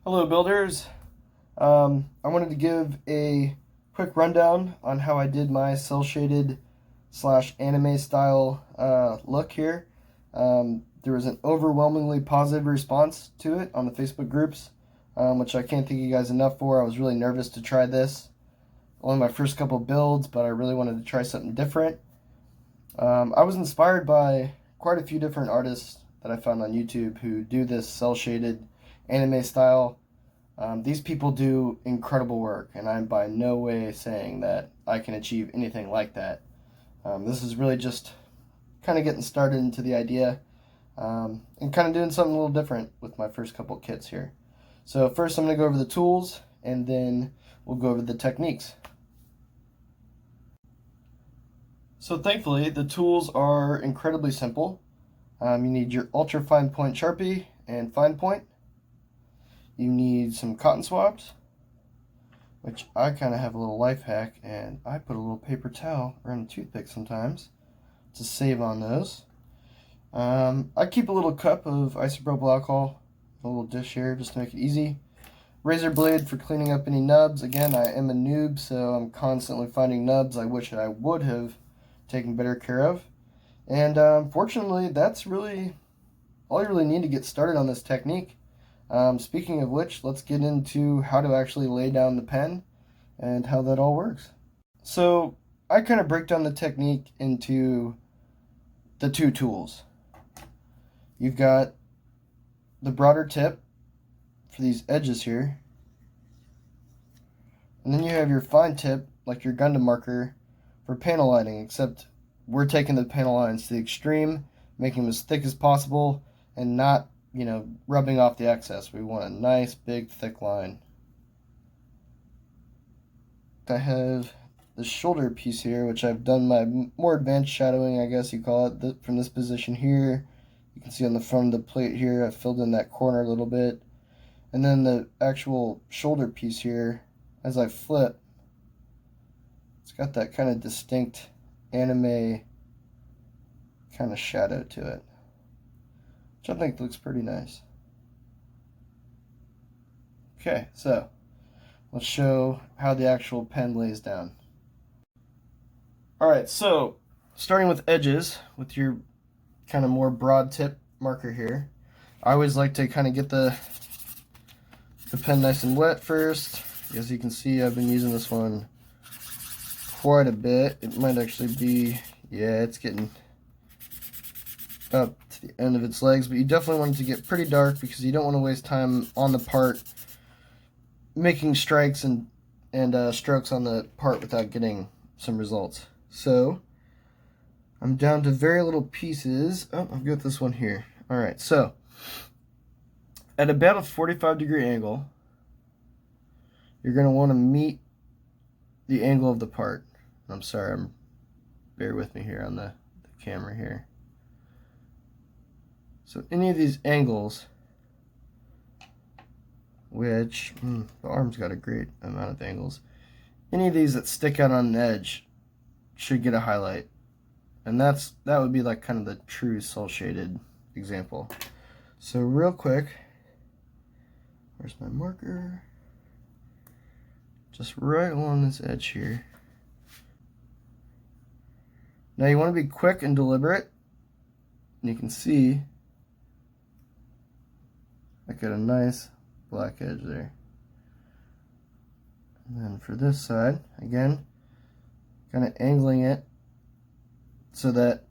Hello builders. I wanted to give a quick rundown on how I did my cel shaded slash anime style look here. There was an overwhelmingly positive response to it on the Facebook groups, which I can't thank you guys enough for. I was really nervous to try this. Only my first couple builds, but I really wanted to try something different. I was inspired by quite a few different artists that I found on YouTube who do this cel shaded anime style. These people do incredible work, and I'm by no way saying that I can achieve anything like that. This is really just kind of getting started into the idea and kind of doing something a little different with my first couple kits here. So first I'm going to go over the tools, and then we'll go over the techniques. So thankfully the tools are incredibly simple. You need your ultra fine point Sharpie and fine point. You need some cotton swabs, which I kind of have a little life hack, and I put a little paper towel around a toothpick sometimes to save on those. I keep a little cup of isopropyl alcohol, a little dish here just to make it easy. Razor blade for cleaning up any nubs. Again, I am a noob, so I'm constantly finding nubs I wish I would have taken better care of. And fortunately, that's really all you really need to get started on this technique. Speaking of which, let's get into how to actually lay down the pen and how that all works. So I kind of break down the technique into the two tools. You've got the broader tip for these edges here, and then you have your fine tip, like your Gundam marker, for panel lining, except we're taking the panel lines to the extreme, making them as thick as possible and not rubbing off the excess. We want a nice, big, thick line. I have the shoulder piece here, which I've done my more advanced shadowing, I guess you call it, from this position here. You can see on the front of the plate here, I filled in that corner a little bit. And then the actual shoulder piece here, as I flip, it's got that kind of distinct anime kind of shadow to it, which I think looks pretty nice. Okay, so let's show how the actual pen lays down. Alright, so starting with edges, with your kind of more broad tip marker here, I always like to kind of get the pen nice and wet first. As you can see, I've been using this one quite a bit. It might actually be, yeah, it's getting up to the end of its legs, but you definitely want it to get pretty dark because you don't want to waste time on the part making strikes and strokes on the part without getting some results. So I'm down to very little pieces. Oh, I've got this one here. Alright, so at about a 45-degree angle, you're going to want to meet the angle of the part. I'm sorry, bear with me here on the camera here. So any of these angles, which, the arm's got a great amount of angles, any of these that stick out on an edge should get a highlight. And that would be like kind of the true cel shaded example. So real quick, where's my marker? Just right along this edge here. Now you want to be quick and deliberate. And you can see I got a nice black edge there. And then for this side, again, kind of angling it so that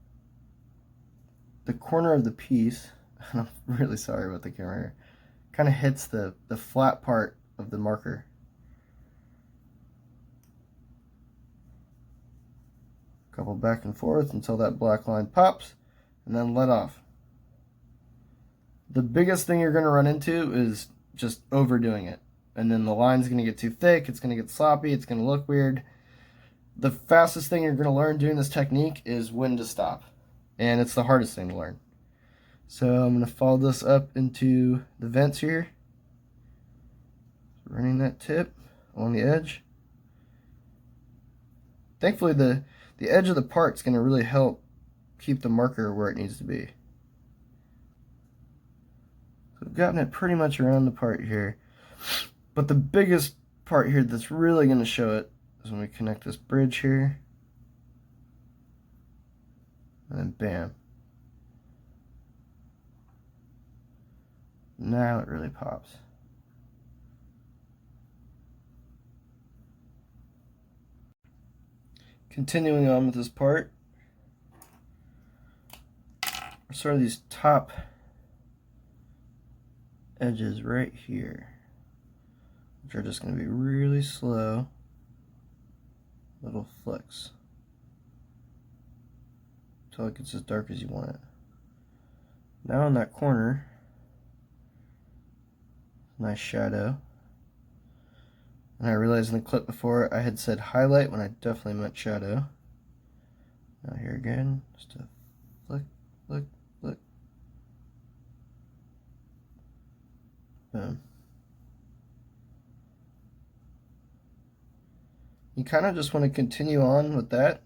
the corner of the piece, I'm really sorry about the camera here, kind of hits the flat part of the marker. Couple back and forth until that black line pops, and then let off. The biggest thing you're going to run into is just overdoing it, and then the line's going to get too thick, it's going to get sloppy, it's going to look weird. The fastest thing you're going to learn doing this technique is when to stop, and it's the hardest thing to learn. So I'm going to follow this up into the vents here, running that tip along the edge. Thankfully the edge of the part's going to really help keep the marker where it needs to be. So I've gotten it pretty much around the part here. But the biggest part here that's really going to show it is when we connect this bridge here. And then bam. Now it really pops. Continuing on with this part, sort of these top edges right here, which are just going to be really slow little flicks until it gets as dark as you want it. Now in that corner, nice shadow. And I realized in the clip before I had said highlight when I definitely meant shadow. Now here again, just a flick, flick, flick. Boom. You kind of just want to continue on with that.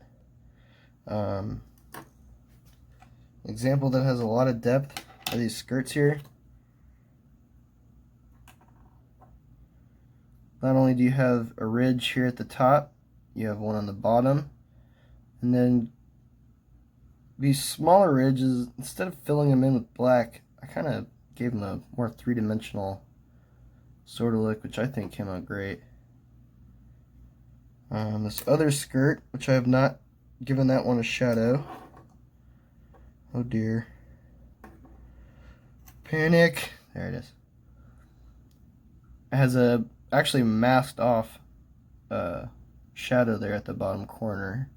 Example that has a lot of depth are these skirts here. Not only do you have a ridge here at the top, you have one on the bottom, and then these smaller ridges, instead of filling them in with black, I kind of gave them a more three-dimensional sort of look, which I think came out great. This other skirt, which I have not given that one a shadow. Oh dear. Panic. There it is. It has a actually masked off shadow there at the bottom corner.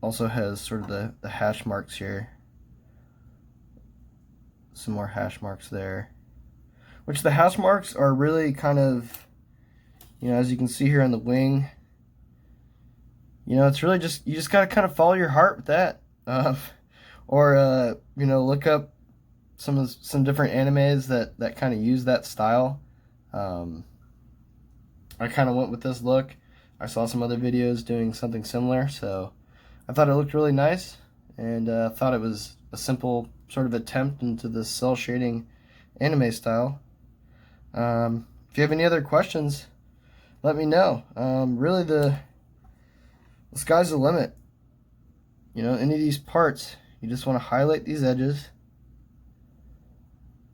Also has sort of the hash marks here. Some more hash marks there. Which the hash marks are really kind of, you know, as you can see here on the wing, you know, it's really just, you just gotta kind of follow your heart with that. Or you know, look up some different animes that kind of use that style. I kind of went with this look. I saw some other videos doing something similar, so I thought it looked really nice, and thought it was a simple sort of attempt into this cell shading anime style. If you have any other questions, let me know. Really, the sky's the limit. You know, any of these parts, you just want to highlight these edges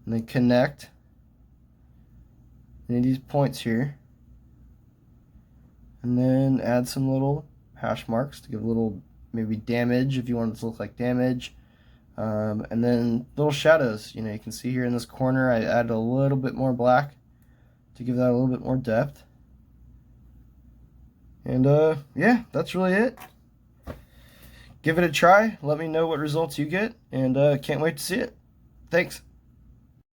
and then connect any of these points here, and then add some little hash marks to give a little maybe damage if you want it to look like damage, and then little shadows. You know, you can see here in this corner I added a little bit more black to give that a little bit more depth. And yeah, that's really it. Give it a try, let me know what results you get, and can't wait to see it. Thanks.